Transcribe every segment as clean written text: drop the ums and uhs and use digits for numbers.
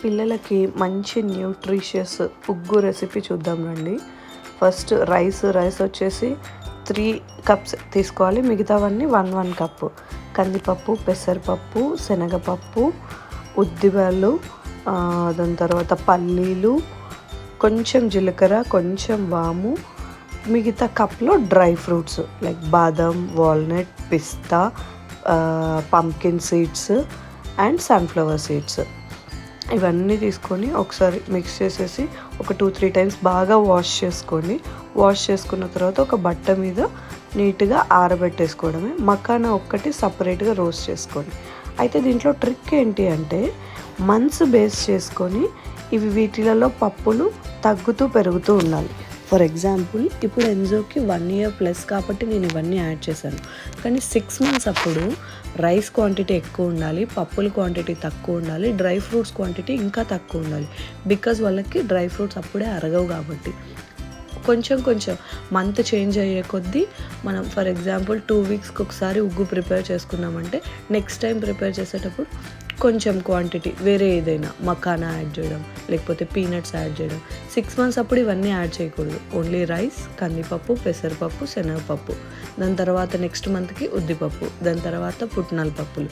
పిల్లలకి మంచి న్యూట్రిషియస్ ఉగ్గు రెసిపీ చూద్దాం రండి. ఫస్ట్ రైస్ వచ్చేసి 3 కప్స్ తీసుకోవాలి. మిగతావన్నీ 1 కప్పు. కందిపప్పు, పెసరపప్పు, శనగపప్పు, ఉద్దిబళ్ళు, దాని తర్వాత పల్లీలు, కొంచెం జీలకర్ర, కొంచెం వాము, మిగతా కప్లో డ్రై ఫ్రూట్స్ లైక్ బాదం, walnut, pista, pumpkin seeds and sunflower seeds. ఇవన్నీ తీసుకొని ఒకసారి మిక్స్ చేసేసి ఒక 2-3 టైమ్స్ బాగా వాష్ చేసుకోండి. వాష్ చేసుకున్న తర్వాత ఒక బట్ట మీద నీట్గా ఆరబెట్టేసుకోవడమే. మకానా ఒక్కటి సపరేట్గా రోస్ట్ చేసుకోండి. అయితే దీంట్లో ట్రిక్ ఏంటి అంటే మంత్స్ బేస్ చేసుకొని వీటిలలో పప్పులు తగ్గుతూ పెరుగుతూ ఉండాలి. ఫర్ ఎగ్జాంపుల్ ఇప్పుడు ఎన్జోకి 1 year ప్లస్ కాబట్టి నేను ఇవన్నీ యాడ్ చేశాను. కానీ 6 months అప్పుడు రైస్ క్వాంటిటీ ఎక్కువ ఉండాలి, పప్పుల క్వాంటిటీ తక్కువ ఉండాలి, డ్రై ఫ్రూట్స్ క్వాంటిటీ ఇంకా తక్కువ ఉండాలి. బికాజ్ వాళ్ళకి డ్రై ఫ్రూట్స్ అప్పుడే అరగవు కాబట్టి కొంచెం మంత్ చేంజ్ అయ్యే కొద్దీ మనం ఫర్ ఎగ్జాంపుల్ 2 weeksకి ఒకసారి ఉగ్గు ప్రిపేర్ చేసుకున్నామంటే నెక్స్ట్ టైం ప్రిపేర్ చేసేటప్పుడు కొంచెం క్వాంటిటీ వేరే ఏదైనా మకానా యాడ్ చేయడం, లేకపోతే పీనట్స్ యాడ్ చేయడం. 6 months అప్పుడు ఇవన్నీ యాడ్ చేయకూడదు. ఓన్లీ రైస్, కందిపప్పు, పెసరపప్పు, శనగపప్పు, దాని తర్వాత నెక్స్ట్ మంత్కి ఉద్దిపప్పు, దాని తర్వాత పుట్నాల పప్పులు,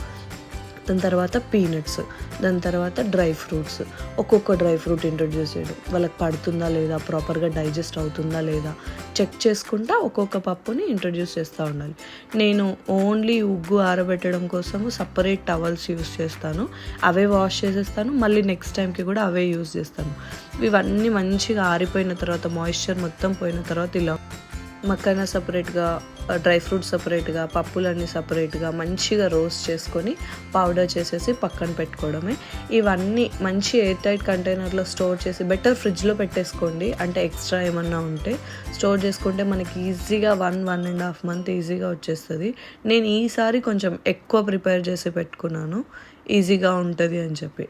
దాని తర్వాత పీనట్స్, దాని తర్వాత డ్రై ఫ్రూట్స్. ఒక్కొక్క డ్రై ఫ్రూట్ ఇంట్రొడ్యూస్ చేయడం, వాళ్ళకి పడుతుందా లేదా, ప్రాపర్గా డైజెస్ట్ అవుతుందా లేదా చెక్ చేసుకుంటా ఒక్కొక్క పప్పుని ఇంట్రొడ్యూస్ చేస్తూ ఉండాలి. నేను ఓన్లీ ఉగ్గు ఆరబెట్టడం కోసము సపరేట్ టవల్స్ యూస్ చేస్తాను. అవే వాష్ చేసేస్తాను, మళ్ళీ నెక్స్ట్ టైంకి కూడా అవే యూస్ చేస్తాను. ఇవన్నీ మంచిగా ఆరిపోయిన తర్వాత, మాయిశ్చర్ మొత్తం పోయిన తర్వాత ఇలా మకానా సపరేట్గా, డ్రై ఫ్రూట్స్ సపరేట్గా, పప్పులన్నీ సపరేట్గా మంచిగా రోస్ట్ చేసుకొని పౌడర్ చేసేసి పక్కన పెట్టుకోవడమే. ఇవన్నీ మంచి ఎయిర్ టైట్ కంటైనర్లో స్టోర్ చేసి బెటర్ ఫ్రిడ్జ్లో పెట్టేసుకోండి. అంటే ఎక్స్ట్రా ఏమన్నా ఉంటే స్టోర్ చేసుకుంటే మనకి ఈజీగా 1.5 month ఈజీగా వచ్చేస్తుంది. నేను ఈసారి కొంచెం ఎక్కువ ప్రిపేర్ చేసి పెట్టుకున్నాను, ఈజీగా ఉంటుంది అని చెప్పి.